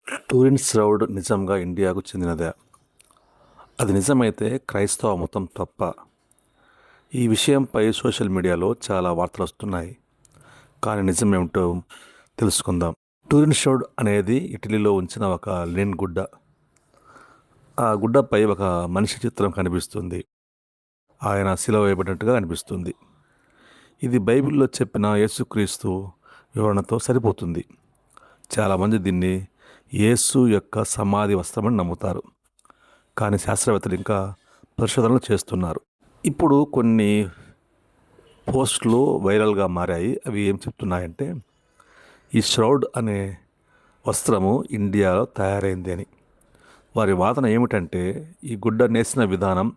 టూరిన్ శ్రౌడ్ నిజంగా ఇండియాకు చెందినదే? అది నిజమైతే క్రైస్తవ మతం తప్ప? ఈ విషయంపై సోషల్ మీడియాలో చాలా వార్తలు వస్తున్నాయి. కానీ నిజమేమిటో తెలుసుకుందాం. టూరిన్ శ్రౌడ్ అనేది ఇటలీలో ఉంచిన ఒక లినెన్ గుడ్డ. ఆ గుడ్డపై ఒక మనిషి చిత్రం కనిపిస్తుంది. ఆయన శిలువ వేయబడినట్టుగా కనిపిస్తుంది. ఇది బైబిల్లో చెప్పిన యేసుక్రీస్తు వివరణతో సరిపోతుంది. చాలామంది దీన్ని యేసు యొక్క సమాధి వస్త్రమని నమ్ముతారు. కానీ శాస్త్రవేత్తలు ఇంకా పరిశోధనలు చేస్తున్నారు. ఇప్పుడు కొన్ని పోస్టులు వైరల్గా మారాయి. అవి ఏం చెప్తున్నాయంటే, ఈ శ్రౌడ్ అనే వస్త్రము ఇండియాలో తయారైంది అని. వారి వాదన ఏమిటంటే, ఈ గుడ్డ నేసిన విధానం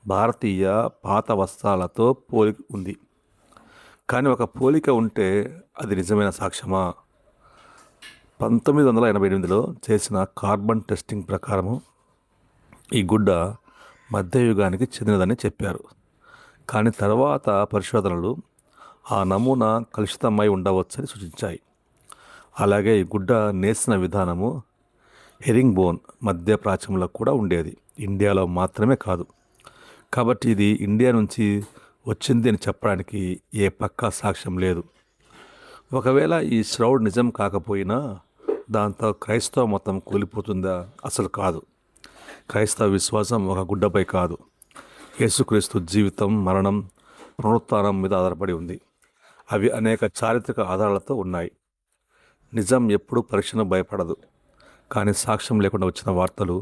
భారతీయ పాత వస్త్రాలతో పోలి ఉంది. కానీ ఒక పోలిక ఉంటే అది నిజమైన సాక్ష్యమా? 1988లో చేసిన కార్బన్ టెస్టింగ్ ప్రకారము ఈ గుడ్డ మధ్యయుగానికి చెందినదని చెప్పారు. కానీ తర్వాత పరిశోధనలు ఆ నమూనా కలుషితమై ఉండవచ్చని సూచించాయి. అలాగే ఈ గుడ్డ నేసిన విధానము హెరింగ్ బోన్ మధ్య ప్రాచ్యంలో కూడా ఉండేది, ఇండియాలో మాత్రమే కాదు. కాబట్టి ఇది ఇండియా నుంచి వచ్చింది అని చెప్పడానికి ఏ పక్కా సాక్ష్యం లేదు. ఒకవేళ ఈ శ్రౌడ్ నిజం కాకపోయినా దాంతో క్రైస్తవ మతం కూలిపోతుందా? అసలు కాదు. క్రైస్తవ విశ్వాసం ఒక గుడ్డపై కాదు, యేసుక్రీస్తు జీవితం, మరణం, పునరుత్థానం మీద ఆధారపడి ఉంది. అవి అనేక చారిత్రక ఆధారాలతో ఉన్నాయి. నిజం ఎప్పుడూ పరీక్షను భయపడదు. కానీ సాక్ష్యం లేకుండా వచ్చిన వార్తలు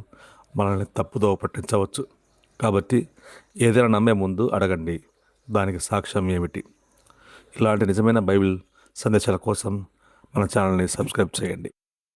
మనల్ని తప్పుదోవ పట్టించవచ్చు. కాబట్టి ఏదైనా నమ్మే ముందు అడగండి, దానికి సాక్ష్యం ఏమిటి? ఇలాంటి నిజమైన బైబిల్ సందేశాల కోసం మన ఛానల్ని సబ్స్క్రైబ్ చేయండి.